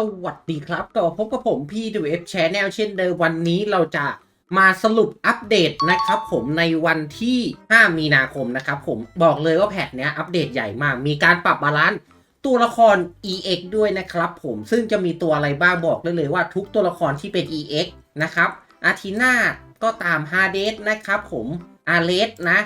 สวัสดีครับก็พบกับผมพี่ WF Channel เช่นเดิมวันนี้เราจะมาสรุปอัปเดตนะครับผมในวันที่ 5 มีนาคมนะครับผมบอกเลยว่าแพทเนี้ยอัปเดตใหญ่มากมีการปรับบาลานซ์ตัวละคร EX ด้วยนะครับผมซึ่งจะมีตัวอะไรบ้างบอกได้เลยว่าทุกตัวละครที่เป็น EX นะครับอาทีนาก็ตามฮาเดสนะครับผมอาเลสนะ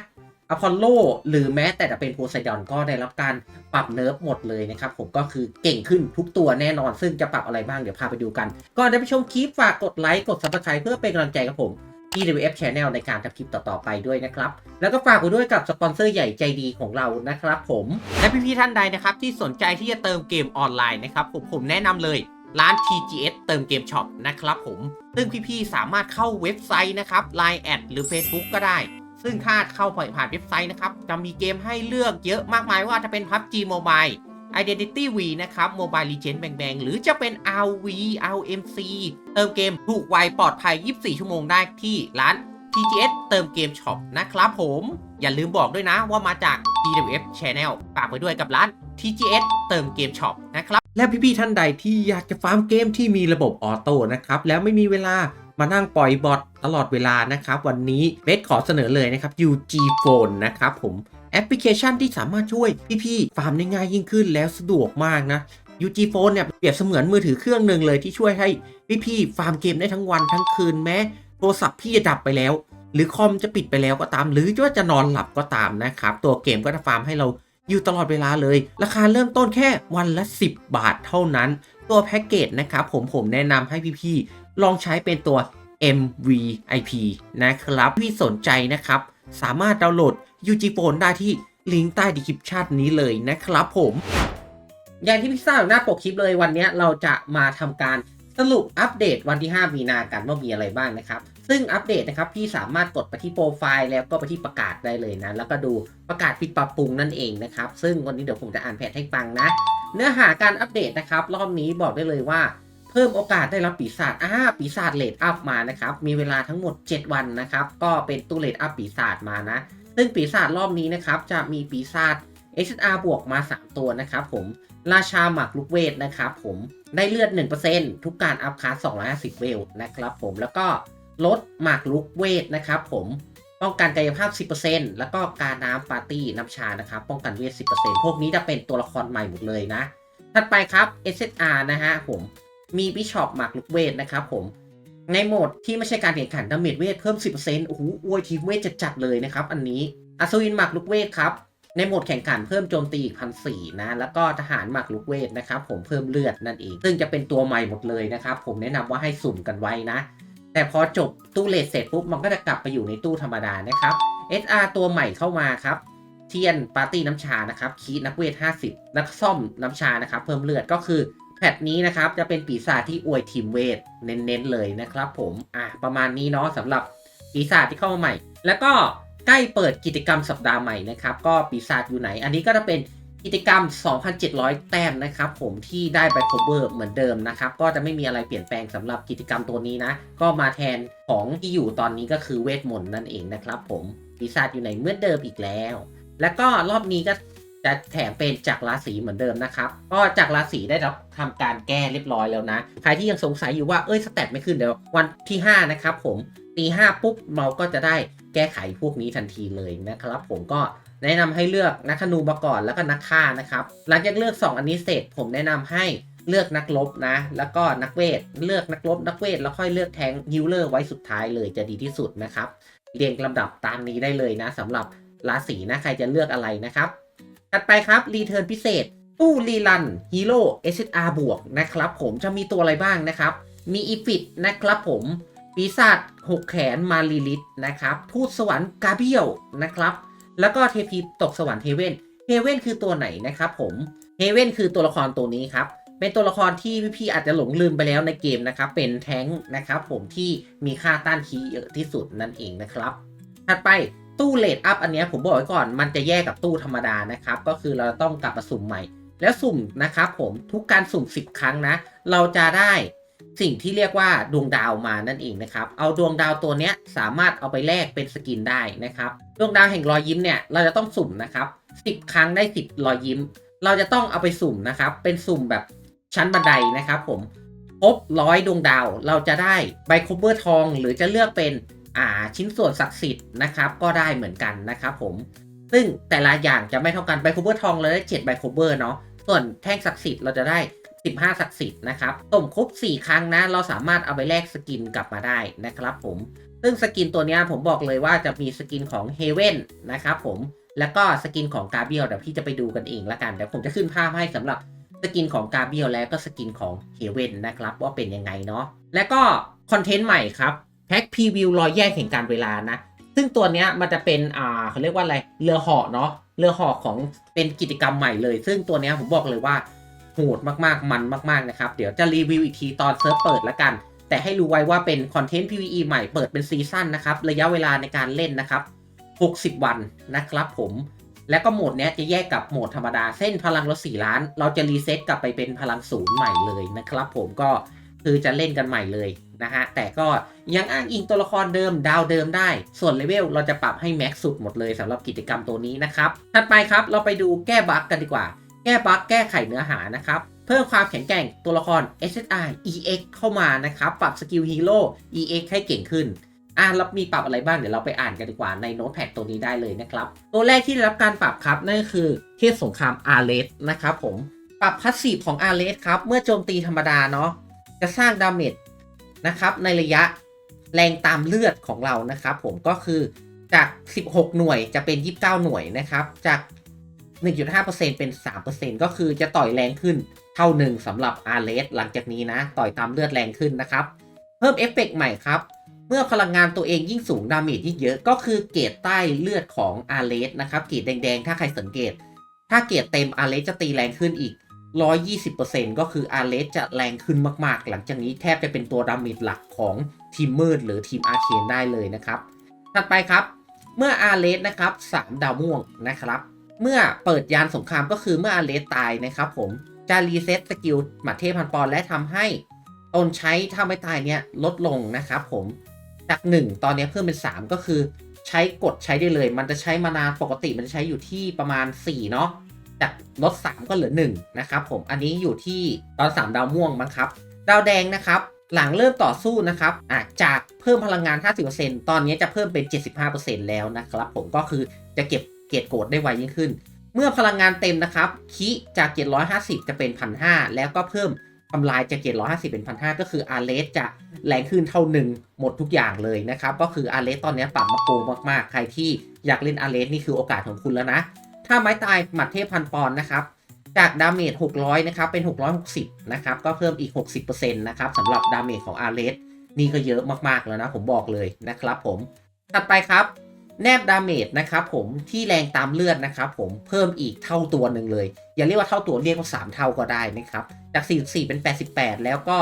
อพอลโลหรือแม้แต่จะเป็นโพไซดอนก็ได้รับการปรับเนิร์ฟหมดเลยนะครับผมก็คือเก่งขึ้นทุกตัวแน่นอนซึ่งจะปรับอะไรบ้างเดี๋ยวพาไปดูกันก่อนจะไปชมคลิปฝากกดไลค์กด Subscribe เพื่อเป็นกำลังใจกับผมPWF Channel ในการทำคลิปต่อๆไปด้วยนะครับแล้วก็ฝากไว้ด้วยกับสปอนเซอร์ใหญ่ใจดีของเรานะครับผมและพี่ๆท่านใดนะครับที่สนใจที่จะเติมเกมออนไลน์นะครับผมแนะนำเลยร้าน TGS เติมเกมช็อปนะครับผมซึ่งพี่ๆสามารถเข้าเว็บไซต์นะครับ Line แอดหรือ Facebook ก็ได้ซึ่งถ้าเข้าผ่านเว็บไซต์นะครับจะมีเกมให้เลือกเยอะมากมายว่าจะเป็น PUBG Mobile Identity V นะครับ Mobile Legends Bang Bang หรือจะเป็น RV RMC เติมเกมถูกไวปลอดภัย 24 ชั่วโมงได้ที่ร้าน TGS เติมเกมช็อปนะครับผมอย่าลืมบอกด้วยนะว่ามาจาก PWF Channel ฝากไว้ด้วยกับร้าน TGS เติมเกมช็อปนะครับและพี่ๆท่านใดที่อยากจะฟาร์มเกมที่มีระบบออโต้นะครับแล้วไม่มีเวลามานั่งปล่อยบอทตลอดเวลานะครับวันนี้เบสขอเสนอเลยนะครับ UG Phone นะครับผมแอปพลิเคชันที่สามารถช่วยพี่ๆฟาร์มได้ง่ายยิ่งขึ้นแล้วสะดวกมากนะ UG Phone เนี่ยเปรียบเสมือนมือถือเครื่องหนึ่งเลยที่ช่วยให้พี่ๆฟาร์มเกมได้ทั้งวันทั้งคืนแม้โทรศัพท์พี่จะดับไปแล้วหรือคอมจะปิดไปแล้วก็ตามหรือว่าจะนอนหลับก็ตามนะครับตัวเกมก็จะฟาร์มให้เราอยู่ตลอดเวลาเลยราคาเริ่มต้นแค่วันละ10 บาทเท่านั้นตัวแพ็กเกจนะครับผมแนะนำให้พี่ๆลองใช้เป็นตัว MVP นะครับพี่สนใจนะครับสามารถดาวน์โหลด UG Phone ได้ที่ลิงก์ใต้ดีคริปชันนี้เลยนะครับผมอย่างที่พี่ทราบหน้าปกคลิปเลยวันนี้เราจะมาทำการสรุปอัปเดตวันที่ 5 มีนากันว่ามีอะไรบ้างนะครับซึ่งอัปเดตนะครับพี่สามารถกดไปที่โปรไฟล์แล้วก็ไปที่ประกาศได้เลยนะแล้วก็ดูประกาศปิดปรับปรุงนั่นเองนะครับซึ่งวันนี้เดี๋ยวผมจะอ่านแพทให้ฟังนะเนื้อหาการอัปเดตนะครับรอบนี้บอกได้เลยว่าเพิ่มโอกาสได้รับปีศาจปีศาจเลดอัพมานะครับมีเวลาทั้งหมด7วันนะครับก็เป็นตู้เลดอัพปีศาจมานะซึ่งปีศาจรอบนี้นะครับจะมีปีศาจ SSR บวกมา3ตัวนะครับผมราชาหมากลุกเวทนะครับผมได้เลือด 1% ทุกการอัพคลาส250เวลนะครับผมแล้วก็ลดหมากลุกเวทนะครับผมป้องกันกายภาพ 10% แล้วก็การน้ำปาร์ตี้น้ำชานะครับป้องกันเวท 10% พวกนี้จะเป็นตัวละครใหม่หมดเลยนะถัดไปครับ SSR นะฮะผมมีบิชอปหมากลุกเวทนะครับผมในโหมดที่ไม่ใช่การแข่งขันดาเมจเวทเพิ่ม 10% โอ้โหอวยทีมเวทจัดเลยนะครับอันนี้อัศวินหมากลุกเวทครับในโหมดแข่งขันเพิ่มโจมตีอีก 1,400 นะแล้วก็ทหารหมากลุกเวทนะครับผมเพิ่มเลือดนั่นเองซึ่งจะเป็นตัวใหม่หมดเลยนะครับผมแนะนำว่าให้สุ่มกันไว้นะแต่พอจบตู้เลทเสร็จปุ๊บมันก็จะกลับไปอยู่ในตู้ธรรมดานะครับ SR ตัวใหม่เข้ามาครับเทียนปาร์ตี้น้ำชานะครับคีนักเวท 50นักซ่อมน้ำชานะครับเพิ่มเลือดก็คือแพทนี้นะครับจะเป็นปีศาจที่อวยทีมเวทเน้นๆเลยนะครับผมประมาณนี้เนาะสำหรับปีศาจที่เข้ามาใหม่แล้วก็ใกล้เปิดกิจกรรมสัปดาห์ใหม่นะครับก็ปีศาจอยู่ไหนอันนี้ก็จะเป็นกิจกรรม 2,700 แต้มนะครับผมที่ได้ไป cover เหมือนเดิมนะครับก็จะไม่มีอะไรเปลี่ยนแปลงสำหรับกิจกรรมตัวนี้นะก็มาแทนของที่อยู่ตอนนี้ก็คือเวทมนต์นั่นเองนะครับผมปีศาจอยู่ไหนเหมือนเดิมอีกแล้วแล้วก็รอบนี้ก็จะแถมเป็นจักรราศีเหมือนเดิมนะครับก็จักรราศีได้รับทำการแก้เรียบร้อยแล้วนะใครที่ยังสงสัยอยู่ว่าสแตทไม่ขึ้นเดี๋ยววันที่5นะครับผมตี5ปุ๊บเราก็จะได้แก้ไขพวกนี้ทันทีเลยนะครับผมก็แนะนำให้เลือกนักธนูมาก่อนแล้วก็นักฆ่านะครับหลังจากเลือก2อันนี้เสร็จผมแนะนำให้เลือกนักรบนะแล้วก็นักเวทเลือกนักรบนักเวทแล้วค่อยเลือกแทงฮิลเลอร์ไว้สุดท้ายเลยจะดีที่สุดนะครับเรียงลำดับตามนี้ได้เลยนะสำหรับราศีนะใครจะเลือกอะไรนะครับถัดไปครับรีเทิร์นพิเศษตู้รีรันฮีโร่ SSR บวกนะครับผมจะมีตัวอะไรบ้างนะครับมีอีฟิตนะครับผมปีศาจ6แขนมาลีลิตนะครับทูตสวรรค์กาเบียลนะครับแล้วก็เทพีตกสวรรค์เฮเว่นคือตัวไหนนะครับผมเฮเว่นคือตัวละครตัวนี้ครับเป็นตัวละครที่พี่ๆอาจจะหลงลืมไปแล้วในเกมนะครับเป็นแท้งนะครับผมที่มีค่าต้านคีเยอะที่สุดนั่นเองนะครับถัดไปตู้เลดอัพอันนี้ผมบอกไว้ก่อนมันจะแยกกับตู้ธรรมดานะครับก็คือเราต้องกลับมาสุ่มใหม่แล้วสุ่มนะครับผมทุกการสุ่ม10ครั้งนะเราจะได้สิ่งที่เรียกว่าดวงดาวมานั่นเองนะครับเอาดวงดาวตัวนี้สามารถเอาไปแลกเป็นสกินได้นะครับดวงดาวแห่งรอยยิ้มเนี่ยเราจะต้องสุ่มนะครับ10ครั้งได้10รอยยิ้มเราจะต้องเอาไปสุ่มนะครับเป็นสุ่มแบบ ชั้นบันไดนะครับผมครบ100 ดวงดาวเราจะได้ใบคัฟเวอร์ทองหรือจะเลือกเป็นชิ้นส่วนศักดิ์สิทธิ์นะครับก็ได้เหมือนกันนะครับผมซึ่งแต่ละอย่างจะไม่เท่ากันใบคัฟเวอร์ทองเราได้7ใบคัฟเวอร์เนาะส่วนแท่งศักดิ์สิทธิ์เราจะได้15ศักดิ์สิทธิ์นะครับส่งครบ4ครั้งนะเราสามารถเอาไปแลกสกินกลับมาได้นะครับผมซึ่งสกินตัวนี้ผมบอกเลยว่าจะมีสกินของเฮเว่นนะครับผมแล้วก็สกินของกาเบียลเดี๋ยวพี่จะไปดูกันเองละกันเดี๋ยวผมจะขึ้นภาพให้สำหรับสกินของกาเบียลและก็สกินของเฮเว่นนะครับว่าเป็นยังไงเนาะและก็คอนเทนต์ใหม่ครับแพ็คพรีวิวรอยแยกแห่งการเวลานะซึ่งตัวเนี้ยมันจะเป็นเขาเรียกว่าอะไรเรือเหาะเนาะเรือเหาะของเป็นกิจกรรมใหม่เลยซึ่งตัวเนี้ยผมบอกเลยว่าโหดมากๆมันมากๆนะครับเดี๋ยวจะรีวิวอีกทีตอนเซิร์ฟเปิดละกันแต่ให้รู้ไว้ว่าเป็นคอนเทนต์ PVE ใหม่เปิดเป็นซีซั่นนะครับระยะเวลาในการเล่นนะครับ60 วันนะครับผมและก็โหมดเนี้ยจะแยกกับโหมดธรรมดาเส้นพลังเรา4 ล้านเราจะรีเซ็ตกลับไปเป็นพลังศูนย์ใหม่เลยนะครับผมก็คือจะเล่นกันใหม่เลยนะฮะแต่ก็ยังอ้างอิงตัวละครเดิมดาวเดิมได้ส่วนเลเวลเราจะปรับให้แม็กซ์สุดหมดเลยสำหรับกิจกรรมตัวนี้นะครับถัดไปครับเราไปดูแก้บั๊กกันดีกว่าแก้บั๊กแก้ไขเนื้อหานะครับเพิ่มความแข็งแกร่งตัวละคร SSI EX เข้ามานะครับปรับสกิลฮีโร่ EX ให้เก่งขึ้นแล้วมีปรับอะไรบ้างเดี๋ยวเราไปอ่านกันดีกว่าในโน้ตแพดตัวนี้ได้เลยนะครับตัวแรกที่ได้รับการปรับครับนั่นก็คือเทพสงครามอาร์เลสนะครับผมปรับพาสซีฟของอาร์เลสครับเมื่อโจมตีธรรมดาเนาะจะสร้างดาเมจนะครับในระยะแรงตามเลือดของเรานะครับผมก็คือจาก16หน่วยจะเป็น29หน่วยนะครับจาก 1.5% เป็น 3% ก็คือจะต่อยแรงขึ้นเท่าหนึ่งสำหรับอาร์เลสหลังจากนี้นะต่อยตามเลือดแรงขึ้นนะครับเพิ่มเอฟเฟกต์ใหม่ครับเมื่อพลังงานตัวเองยิ่งสูงดาเมจยิ่งเยอะก็คือเกรดใต้เลือดของอาร์เลสนะครับเกรดแดงๆถ้าใครสังเกตถ้าเกรดเต็มอาร์เลสจะตีแรงขึ้นอีก120% ก็คืออาร์เลสจะแรงขึ้นมากๆหลังจากนี้แทบจะเป็นตัวดาเมจหลักของทีมมืดหรือทีมอาร์เคนได้เลยนะครับถัดไปครับเมื่ออาร์เลสนะครับ3ดาวม่วงนะครับเมื่อเปิดยานสงครามก็คือเมื่ออาร์เลสตายนะครับผมจะรีเซ็ตสกิลหมัดเทพพันปอนและทำให้ตนใช้ถ้าไม่ตายเนี้ยลดลงนะครับผมจาก1ตอนนี้เพิ่มเป็น3ก็คือใช้กดใช้ได้เลยมันจะใช้มานานปกติมันจะใช้อยู่ที่ประมาณ4เนาะจากลด3ก็เหลือ1นะครับผมอันนี้อยู่ที่ตอน3ดาวม่วงมั้งครับดาวแดงนะครับหลังเริ่มต่อสู้นะครับจากเพิ่มพลังงาน 50% ตอนนี้จะเพิ่มเป็น 75% แล้วนะครับผมก็คือจะเก็บเกรดโกรธได้ไวยิ่งขึ้นเมื่อพลังงานเต็มนะครับคิจาก750จะเป็น 1,500 แล้วก็เพิ่มทำลายจาก750เป็น 1,500 ก็คืออาร์เลสจะแรงขึ้นเท่าหนึ่งหมดทุกอย่างเลยนะครับก็คืออาร์เลสตอนนี้ปรับมาโกงมากๆใครที่อยากเล่นอาร์เลสนี่คือโอกาสของคุณแล้วนะถ้าไม้ตายหมัดเทพพันปอนนะครับจากดาเมจ600นะครับเป็น660นะครับก็เพิ่มอีก 60% นะครับสำหรับดาเมจของอาร์เลสนี่ก็เยอะมากๆแล้วนะผมบอกเลยนะครับผมถัดไปครับแนบดาเมจนะครับผมที่แรงตามเลือดนะครับผมเพิ่มอีกเท่าตัวหนึ่งเลยอย่าเรียกว่าเท่าตัวเรียกว่า3เท่าก็ได้นะครับจาก44เป็น88แล้วก็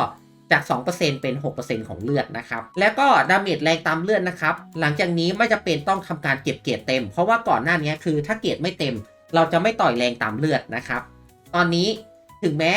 จาก 2% เป็น 6% ของเลือดนะครับแล้วก็ดาเมจแรงตามเลือดนะครับหลังจากนี้ไม่จำเป็นต้องทำการเก็บเกรดเต็มเพราะว่าก่อนหน้านี้คือถ้าเกรดไม่เต็มเราจะไม่ต่อยแรงตามเลือดนะครับตอนนี้ถึงแม้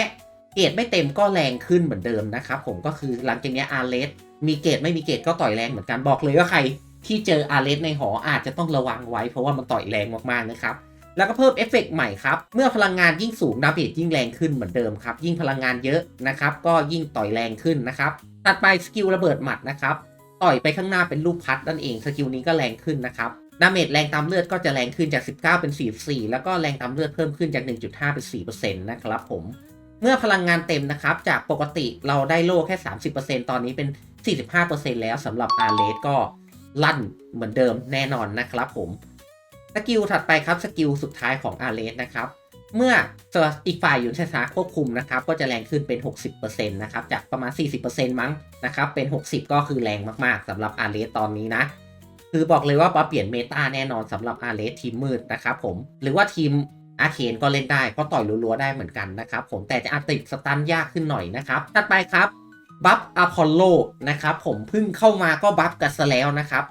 เกรดไม่เต็มก็แรงขึ้นเหมือนเดิมนะครับผมก็คือหลังจากนี้อาร์เลสมีเกรดไม่มีเกรดก็ต่อยแรงเหมือนกันบอกเลยว่าใครที่เจออาร์เลสในหออาจจะต้องระวังไว้เพราะว่ามันต่อยแรงมากๆนะครับแล้วก็เพิ่มเอฟเฟกต์ใหม่ครับเมื่อพลังงานยิ่งสูงดาเมจยิ่งแรงขึ้นเหมือนเดิมครับยิ่งพลังงานเยอะนะครับก็ยิ่งต่อยแรงขึ้นนะครับถัดไปสกิลระเบิดหมัดนะครับต่อยไปข้างหน้าเป็นลูกพัดนั่นเองสกิลนี้ก็แรงขึ้นนะครับดาเมจแรงตามเลือดก็จะแรงขึ้นจาก19เป็น44แล้วก็แรงตามเลือดเพิ่มขึ้นจาก 1.5 เป็น 4% นะครับผมเมื่อพลังงานเต็มนะครับจากปกติเราได้โล่แค่ 30% ตอนนี้เป็น 45% แล้วสำหรับอาร์เลสก็ลั่นเหมือนเดิมแน่นอนนะครับผมสกิลถัดไปครับสกิลสุดท้ายของอาร์เลสนะครับเมื่ออีกฝ่ายอยู่ในสถานะควบคุมนะครับก็จะแรงขึ้นเป็น 60% นะครับจากประมาณ 40% มั้งนะครับเป็น 60 ก็คือแรงมากๆสำหรับอาร์เลสตอนนี้นะคือบอกเลยว่าเปลี่ยนเมตาแน่นอนสำหรับอาร์เลสทีมมืดนะครับผมหรือว่าทีมอาร์เคนก็เล่นได้เพราะต่อยรัวๆได้เหมือนกันนะครับผมแต่จะอาจติดสตันยากขึ้นหน่อยนะครับถัดไปครับบัฟอะพอลโลนะครับผมเพิ่งเข้ามาก็บัฟกันซะแล้วนะครับ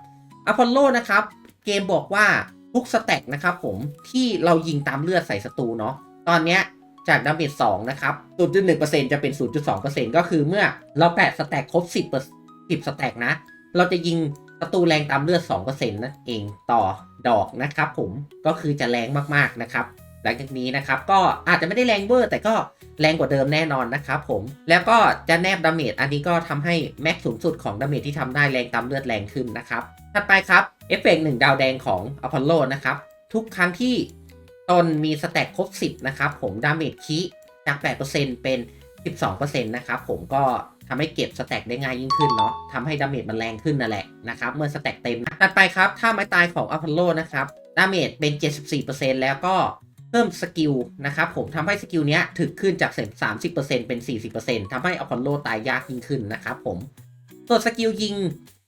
อะพอลโลนะครับเกมบอกว่าทุกสแต็กนะครับผมที่เรายิงตามเลือดใส่ศัตรูเนาะตอนเนี้ยจากดาเมจ2นะครับ 0.1% จะเป็น 0.2% ก็คือเมื่อเราแปะสแต็กครบ10สแต็กนะเราจะยิงศัตรูแรงตามเลือด 2% นั่นเองต่อดอกนะครับผมก็คือจะแรงมากๆนะครับ หลังจากนี้นะครับก็อาจจะไม่ได้แรงเวอร์แต่ก็แรงกว่าเดิมแน่นอนนะครับผมแล้วก็จะแนบดาเมจอันนี้ก็ทำให้แม็กสูงสุดของดาเมจที่ทำได้แรงตามเลือดแรงขึ้นนะครับถัดไปครับเอฟเฟกต์1ดาวแดงของอพอลโลนะครับทุกครั้งที่ตนมีสแต็กครบ10นะครับผมดาเมจคีจาก 8% เป็น 12% นะครับผมก็ทำให้เก็บสแต็กได้ง่ายยิ่งขึ้นเนาะทำให้ดาเมจมันแรงขึ้นนั่นแหละนะครับเมื่อสแต็กเต็มถัดไปครับถ้าไม้ตายของอพอลโลนะครับดาเมจเป็น 74% แล้วก็เพิ่มสกิลนะครับผมทำให้สกิลเนี้ยถึกขึ้นจาก 30% เป็น 40% ทำให้อพอลโลตายยากยิ่งขึ้นนะครับผมส่วนสกิลยิง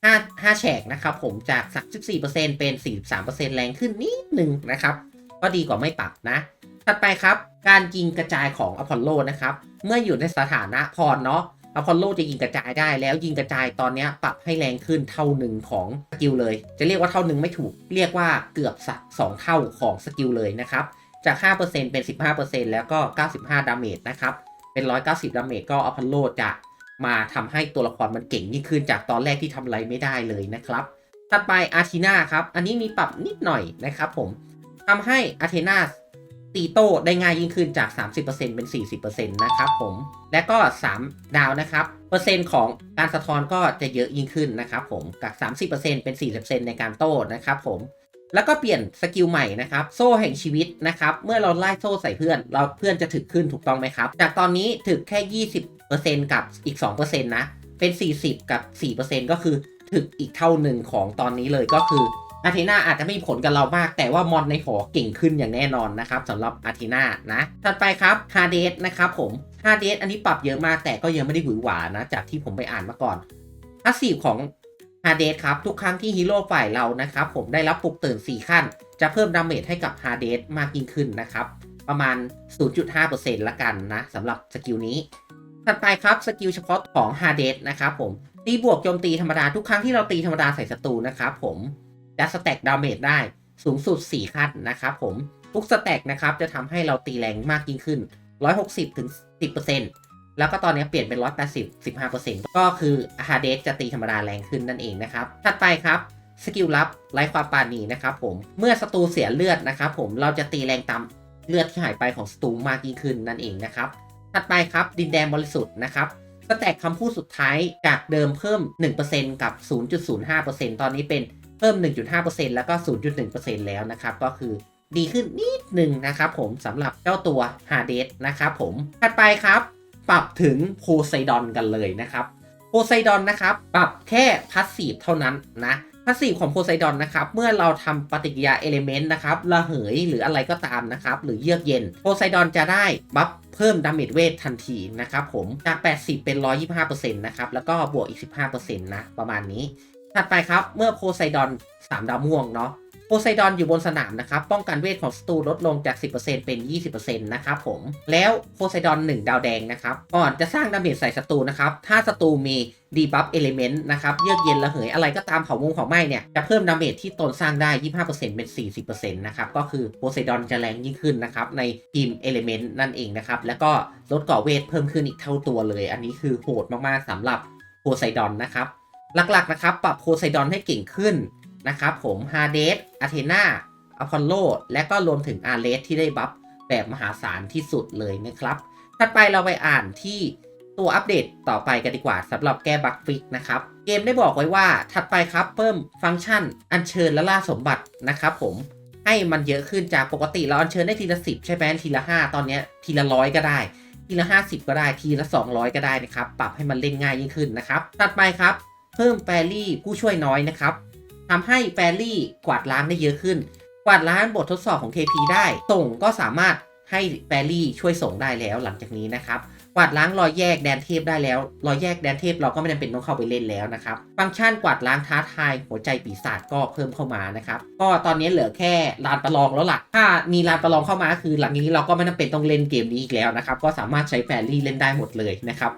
5แฉกนะครับผมจาก 34% เป็น 43% แรงขึ้นนิดนึงนะครับก็ดีกว่าไม่ปรับนะถัดไปครับการยิงกระจายของอพอลโลนะครับเมื่ออยู่ในสถานะพรเนาะอพอลโลจะยิงกระจายได้แล้วยิงกระจายตอนนี้ปรับให้แรงขึ้นเท่าหนึ่งของสกิลเลยจะเรียกว่าเท่าหนึ่งไม่ถูกเรียกว่าเกือบ2เท่าของสกิลเลยนะครับจาก 5% เป็น 15% แล้วก็ 95 ดาเมจนะครับเป็น 190 ดาเมจก็อพอลโลจะมาทำให้ตัวละครมันเก่งยิ่งขึ้นจากตอนแรกที่ทำอะไรไม่ได้เลยนะครับถัดไปอาร์ทีนาครับอันนี้มีปรับนิดหน่อยนะครับผมทำให้อาร์เทนาตีโต้ได้ง่ายยิ่งขึ้นจาก 30% เป็น 40% นะครับผมและก็3ดาวนะครับเปอร์เซ็นต์ของการสะท้อนก็จะเยอะยิ่งขึ้นนะครับผมจาก 30% เป็น 40% ในการโต้นะครับผมแล้วก็เปลี่ยนสกิลใหม่นะครับโซ่แห่งชีวิตนะครับเมื่อเราไล่โซ่ใส่เพื่อนเพื่อนจะถึกขึ้นถูกต้องไหมครับจากตอนนี้ถึกแค่ 20% กับอีก 2% นะเป็น 40 กับ 4% ก็คือถึกอีกเท่าหนึ่งของตอนนี้เลยก็คืออาร์เทนาอาจจะไม่มีผลกับเรามากแต่ว่ามอนในหอเก่งขึ้นอย่างแน่นอนนะครับสำหรับอาร์เทนานะถัดไปครับฮาเดสนะครับผมฮาเดสอันนี้ปรับเยอะมากแต่ก็ยังไม่ได้หวือหวานะจากที่ผมไปอ่านมาก่อนพาสซีฟของฮาเดสครับทุกครั้งที่ฮีโร่ฝ่ายเรานะครับผมได้รับปลุกตื่น4ขั้นจะเพิ่มดาเมจให้กับฮาเดสมากยิ่งขึ้นนะครับประมาณ 0.5% ละกันนะสำหรับสกิลนี้ถัดไปครับสกิลเฉพาะของฮาเดสนะครับผมตีบวกโจมตีธรรมดาทุกครั้งที่เราตีธรรมดาใส่ศัตรูนะครับผมจะสแต็กดาเมจได้สูงสุด4ขั้นนะครับผมทุกสแต็กนะครับจะทำให้เราตีแรงมากยิ่งขึ้น 160 ถึง 10%แล้วก็ตอนนี้เปลี่ยนเป็น 180 15% ก็คือฮาเดสจะตีธรรมดาแรงขึ้นนั่นเองนะครับถัดไปครับสกิลลับไร้ความปราณีนะครับผมเมื่อศัตรูเสียเลือดนะครับผมเราจะตีแรงตามเลือดที่หายไปของศัตรูมากยิ่งขึ้นนั่นเองนะครับถัดไปครับดินแดนบริสุทธิ์นะครับสแต็กคำพูดสุดท้ายจากเดิมเพิ่ม 1% กับ 0.05% ตอนนี้เป็นเพิ่ม 1.5% แล้วก็ 0.1% แล้วนะครับก็คือดีขึ้นนิดนึงนะครับผมสำหรับเจ้าตัวฮาเดสนะครับผมถัดไปครับปรับถึงโพไซดอนกันเลยนะครับโพไซดอนนะครับปรับแค่พาสซีฟเท่านั้นนะพาสซีฟของโพไซดอนนะครับเมื่อเราทำปฏิกิริยาเอลิเมนต์นะครับระเหยหรืออะไรก็ตามนะครับหรือเยือกเย็นโพไซดอนจะได้บัฟเพิ่มดาเมจเวททันทีนะครับผมจาก 80 เป็น 125% นะครับแล้วก็บวกอีก 15% นะประมาณนี้ถัดไปครับเมื่อโพไซดอน3ดาวม่วงเนาะโพไซดอนอยู่บนสนามนะครับป้องกันเวทของศัตรูลดลงจาก 10% เป็น 20% นะครับผมแล้วโพไซดอน1ดาวแดงนะครับก่อนจะสร้างดาเมจใส่ศัตรูนะครับถ้าศัตรูมีดีบัฟเอลิเมนต์นะครับเยือกเย็นระเหยอะไรก็ตามเผาวงเผาไหม้เนี่ยจะเพิ่มดาเมจที่ตนสร้างได้ 25% เป็น 40% นะครับก็คือโพไซดอนจะแรงยิ่งขึ้นนะครับในทีมเอลิเมนต์นั่นเองนะครับแล้วก็ลดก่อเวทเพิ่มขึ้นอีกเท่าตัวเลยอันนี้คือโหดมากๆสำหรับโพไซดอนนะครับหลักๆนะครับปรับโพไซดอนให้เก่งขึ้นนะครับผมฮาเดสอาเทนาอพอลโลและก็รวมถึงอาร์เลสที่ได้บัฟแบบมหาศาลที่สุดเลยนะครับถัดไปเราไปอ่านที่ตัวอัปเดตต่อไปกันดีกว่าสำหรับแก้บั๊กฟิกนะครับเกมได้บอกไว้ว่าถัดไปครับเพิ่มฟังก์ชันอัญเชิญและล่าสมบัตินะครับผมให้มันเยอะขึ้นจากปกติเราอัญเชิญได้ทีละ10ใช่ไหมทีละ5ตอนนี้ทีละ100ก็ได้ทีละ50ก็ได้ทีละ200ก็ได้นะครับปรับให้มันเล่นง่ายยิ่งขึ้นนะครับถัดไปครับเพิ่มแฟรี่ผู้ช่วยน้อยนะครับทำให้แฟรี่กวาดล้างได้เยอะขึ้นกวาดล้างบททดสอบของ KP ได้ส่งก็สามารถให้แฟรี่ช่วยส่งได้แล้วหลังจากนี้นะครับกวาดล้างรอยแยกแดนเทพได้แล้วรอยแยกแดนเทพเราก็ไม่จำเป็นต้องเข้าไปเล่นแล้วนะครับฟังก์ชันกวาดล้างท้าทายหัวใจปีศาจก็เพิ่มเข้ามานะครับก็ตอนนี้เหลือแค่ลานประลองแล้วล่ะถ้ามีลานประลองเข้ามาคือหลังนี้เราก็ไม่จำเป็นต้องเล่นเกมนี้อีกแล้วนะครับก็สามารถใช้แฟรี่เล่นได้หมดเลยนะครับ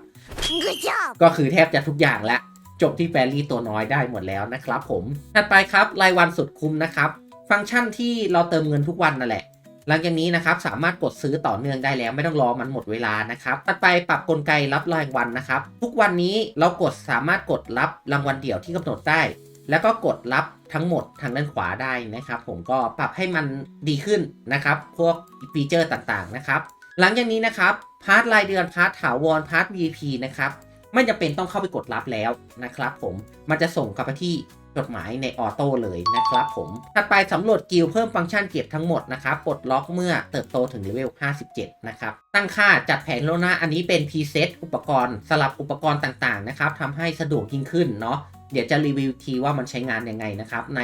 ก็คือแทบจะทุกอย่างแล้วจบที่แฟรี่ตัวน้อยได้หมดแล้วนะครับผมถัดไปครับรายวันสุดคุ้มนะครับฟังก์ชันที่เราเติมเงินทุกวันนั่นแหละหลังจากนี้นะครับสามารถกดซื้อต่อเนื่องได้แล้วไม่ต้องรอมันหมดเวลานะครับถัดไปปรับกลไกรับรายวันนะครับทุกวันนี้เราสามารถกดรับรางวัลเดี่ยวที่กำหนดได้ แล้วก็กดรับทั้งหมดทางด้านขวาได้นะครับผมก็ปรับให้มันดีขึ้นนะครับพวกฟีเจอร์ต่างๆนะครับหลังจากนี้นะครับพาร์ทรายเดือนพาร์ทถาวรพาร์ท VIP นะครับไม่จำเป็นต้องเข้าไปกดรับแล้วนะครับผมมันจะส่งกลับไปที่จดหมายในออโต้เลยนะครับผมถัดไปสำรวจกิลด์เพิ่มฟังก์ชันเก็บทั้งหมดนะครับปลดล็อกเมื่อเติบโตถึงเลเวล57นะครับตั้งค่าจัดแผนล่วงหน้าอันนี้เป็นพรีเซตอุปกรณ์สลับอุปกรณ์ต่างๆนะครับทำให้สะดวกยิ่งขึ้นเนาะเดี๋ยวจะรีวิวทีว่ามันใช้งานยังไงนะครับใน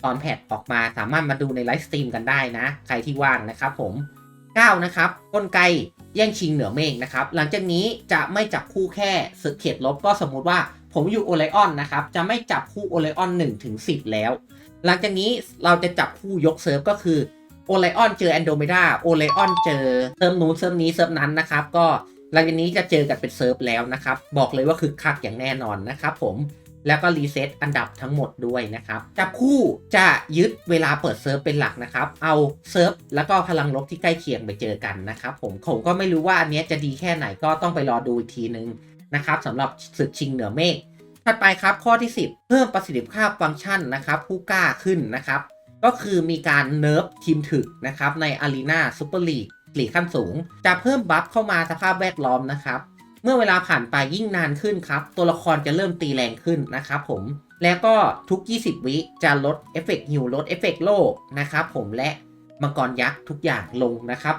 ตอนแพทออกมาสามารถมาดูในไลฟ์สตรีมกันได้นะใครที่ว่างนะครับผม9นะครับกลไกแย่งชิงเหนือเมฆนะครับหลังจากนี้จะไม่จับคู่แค่ศึกเขตลบก็สมมุติว่าผมอยู่โอไลออนนะครับจะไม่จับคู่โอไลออน1ถึง10แล้วหลังจากนี้เราจะจับคู่ยกเซิร์ฟก็คือโอไลออนเจอแอนโดเมดาโอไลออนเจอเซิร์ฟนู้นเซิร์ฟนี้เซิร์ฟนั้นนะครับก็หลังจากนี้จะเจอกันเป็นเซิร์ฟแล้วนะครับบอกเลยว่าคือคักอย่างแน่นอนนะครับผมแล้วก็รีเซ็ตอันดับทั้งหมดด้วยนะครับจับคู่จะยึดเวลาเปิดเซิร์ฟเป็นหลักนะครับเอาเซิร์ฟแล้วก็พลังลบที่ใกล้เคียงไปเจอกันนะครับผมก็ไม่รู้ว่าอันนี้จะดีแค่ไหนก็ต้องไปรอดูอีกทีนึงนะครับสำหรับศึกชิงเหนือเมฆถัดไปครับข้อที่10เพิ่มประสิทธิภาพฟังก์ชันนะครับผู้กล้าขึ้นนะครับก็คือมีการเนิร์ฟทีมถึกนะครับในอารีนาซูเปอร์ลีกขั้นสูงจะเพิ่มบัฟเข้ามาสภาพแวดล้อมนะครับเมื่อเวลาผ่านไปยิ่งนานขึ้นครับตัวละครจะเริ่มตีแรงขึ้นนะครับผมแล้วก็ทุก20วิจะลดเอฟเฟกต์ฮิวลดเอฟเฟกต์โล่นะครับผมและมังกรยักษ์ทุกอย่างลงนะครับ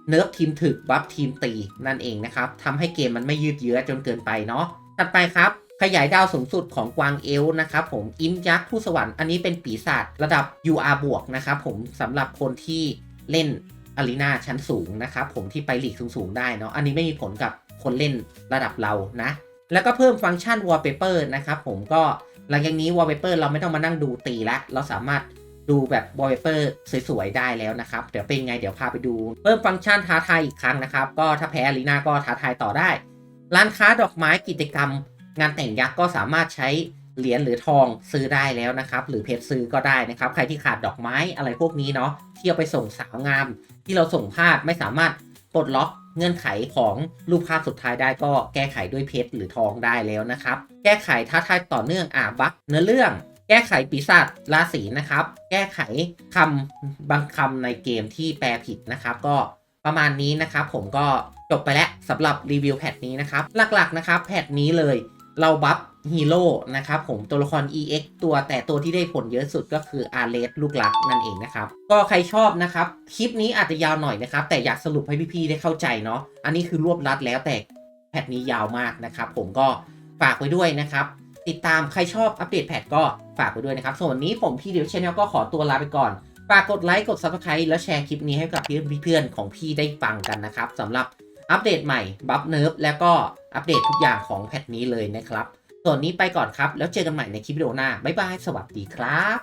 เนิร์ฟทีมถึกบัฟทีมตีนั่นเองนะครับทำให้เกมมันไม่ยืดเยื้อจนเกินไปเนาะถัดไปครับขยายดาวสูงสุดของกวางเอลนะครับผมอินยักษ์ผู้สวรรค์อันนี้เป็นปีศาจระดับ UR บวกนะครับผมสำหรับคนที่เล่นอารีนาชั้นสูงนะครับผมที่ไปลีกสูงๆได้เนาะอันนี้ไม่มีผลกับคนเล่นระดับเรานะแล้วก็เพิ่มฟังก์ชัน Wallpaper นะครับผมก็หลังจากนี้ Wallpaper เราไม่ต้องมานั่งดูตีละเราสามารถดูแบบ Wallpaper สวยๆได้แล้วนะครับเดี๋ยวเป็นไงเดี๋ยวพาไปดูเพิ่มฟังก์ชันท้าทายอีกครั้งนะครับก็ถ้าแพ้อารีนาก็ท้าทายต่อได้ร้านค้าดอกไม้กิจกรรมงานแต่งยักษ์ก็สามารถใช้เหรียญหรือทองซื้อได้แล้วนะครับหรือเพชรซื้อก็ได้นะครับใครที่ขาดดอกไม้อะไรพวกนี้เนาะที่เอาไปส่งสาวงามที่เราส่งพลาดไม่สามารถปลดล็อกเงื่อนไขของรูปภาพสุดท้ายได้ก็แก้ไขด้วยเพชรหรือทองได้แล้วนะครับแก้ไขท้าทายต่อเนื่องบัคเนื้อเรื่องแก้ไขปีศาจราศีนะครับแก้ไขคำบางคำในเกมที่แปลผิดนะครับก็ประมาณนี้นะครับผมก็จบไปแล้วสำหรับรีวิวแพทนี้นะครับหลักๆนะครับแพทนี้เลยเราบัฟฮีโร่นะครับผมตัวละคร EX ตัวที่ได้ผลเยอะสุดก็คืออาร์เรสลูกหลักนั่นเองนะครับก็ใครชอบนะครับคลิปนี้อาจจะยาวหน่อยนะครับแต่อยากสรุปให้พี่ๆได้เข้าใจเนาะอันนี้คือรวบรัดแล้วแต่แพทนี้ยาวมากนะครับผมก็ฝากไว้ด้วยนะครับติดตามใครชอบอัปเดตแพทก็ฝากไว้ด้วยนะครับส่วนวันนี้ผมพี่เดียวชาแนลก็ขอตัวลาไปก่อนฝากกดไลค์กด Subscribe แล้วแชร์คลิปนี้ให้กับเพื่อนๆของพี่ได้ฟังกันนะครับสำหรับอัปเดตใหม่บัฟเนิร์ฟแล้วก็อัปเดตทุกอย่างของแพทนี้เลยนะครับส่วนนี้ไปก่อนครับแล้วเจอกันใหม่ในคลิปวิดีโอหน้าบ๊ายบายสวัสดีครับ